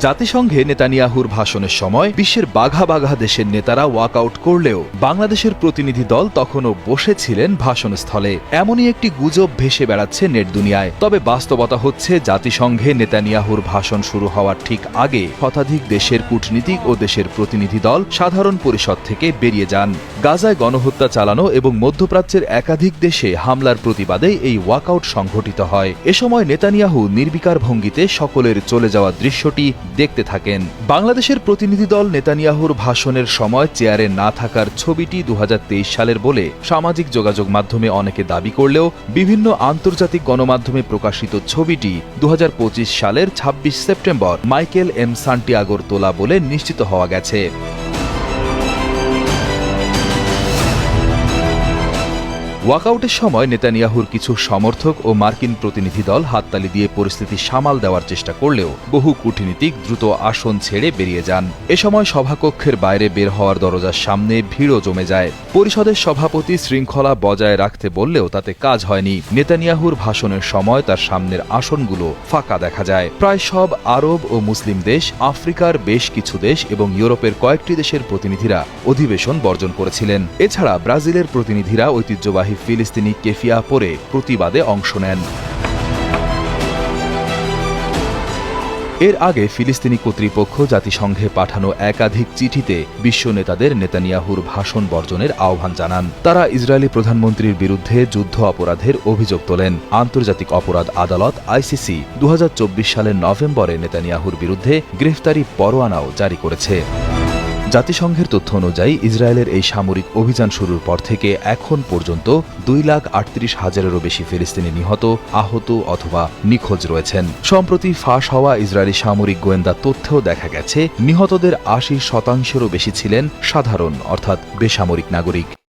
জাতিসংঘে নেতানিয়াহুর ভাষণের সময় বিশ্বের বাঘা বাঘা দেশের নেতারা ওয়াকআউট করলেও বাংলাদেশের প্রতিনিধি দল তখনও বসেছিলেন ভাষণস্থলে। এমনই একটি গুজব ভেসে বেড়াচ্ছে নেট দুনিয়ায়। তবে বাস্তবতা হচ্ছে জাতিসংঘে নেতানিয়াহুর ভাষণ শুরু হওয়ার ঠিক আগে শতাধিক দেশের কূটনীতিক ও দেশের প্রতিনিধি দল সাধারণ পরিষদ থেকে বেরিয়ে যান। গাজায় গণহত্যা চালানো এবং মধ্যপ্রাচ্যের একাধিক দেশে হামলার প্রতিবাদে এই ওয়াকআউট সংঘটিত হয়। এ সময় নেতানিয়াহু নির্বিকার ভঙ্গিতে সকলের চলে যাওয়া দৃশ্যটি দেখতে থাকেন। বাংলাদেশের প্রতিনিধি দল নেতানিয়াহুর ভাষণের সময় চেয়ারে না থাকার ছবিটি 2023 সালের বলে সামাজিক যোগাযোগ মাধ্যমে অনেকে দাবি করলেও বিভিন্ন আন্তর্জাতিক গণমাধ্যমে প্রকাশিত ছবিটি 2025 সালের 26 সেপ্টেম্বর মাইকেল এম সান্টিয়াগোর তোলা বলে নিশ্চিত হওয়া গেছে। ওয়াকআউটের সময় নেতানিয়াহুর কিছু সমর্থক ও মার্কিন প্রতিনিধি দল হাততালি দিয়ে পরিস্থিতি সামাল দেওয়ার চেষ্টা করলেও বহু কূটনীতিক দ্রুত আসন ছেড়ে বেরিয়ে যান। এ সময় সভাকক্ষের বাইরে বের হওয়ার দরজার সামনে ভিড়ও জমে যায়। পরিষদের সভাপতি শৃঙ্খলা বজায় রাখতে বললেও তাতে কাজ হয়নি। নেতানিয়াহুর ভাষণের সময় তার সামনের আসনগুলো ফাঁকা দেখা যায়। প্রায় সব আরব ও মুসলিম দেশ, আফ্রিকার বেশ কিছু দেশ এবং ইউরোপের কয়েকটি দেশের প্রতিনিধিরা অধিবেশন বর্জন করেছিলেন। এছাড়া ব্রাজিলের প্রতিনিধিরা ঐতিহ্যবাহী ফিলিস্তিনি কেফিয়া পরে প্রতিবাদে অংশ নেন। এর আগে ফিলিস্তিনি কর্তৃপক্ষ জাতিসংঘে পাঠানো একাধিক চিঠিতে বিশ্ব নেতাদের নেতানিয়াহুর ভাষণ বর্জনের আহ্বান জানান। তারা ইসরায়েলি প্রধানমন্ত্রীর বিরুদ্ধে যুদ্ধ অপরাধের অভিযোগ তোলেন। আন্তর্জাতিক অপরাধ আদালত আইসিসি 2024 সালের নভেম্বরে নেতানিয়াহুর বিরুদ্ধে গ্রেফতারি পরোয়ানাও জারি করেছে। জাতিসংঘের তথ্য অনুযায়ী ইসরায়েলের এই সামরিক অভিযান শুরুর পর থেকে এখন পর্যন্ত 2,38,000-এরও বেশি ফিলিস্তিনি নিহত, আহত অথবা নিখোঁজ রয়েছেন। সম্প্রতি ফাঁস হওয়া ইসরায়েলি সামরিক গোয়েন্দা তথ্যেও দেখা গেছে নিহতদের 80%-এরও বেশি ছিলেন সাধারণ অর্থাৎ বেসামরিক নাগরিক।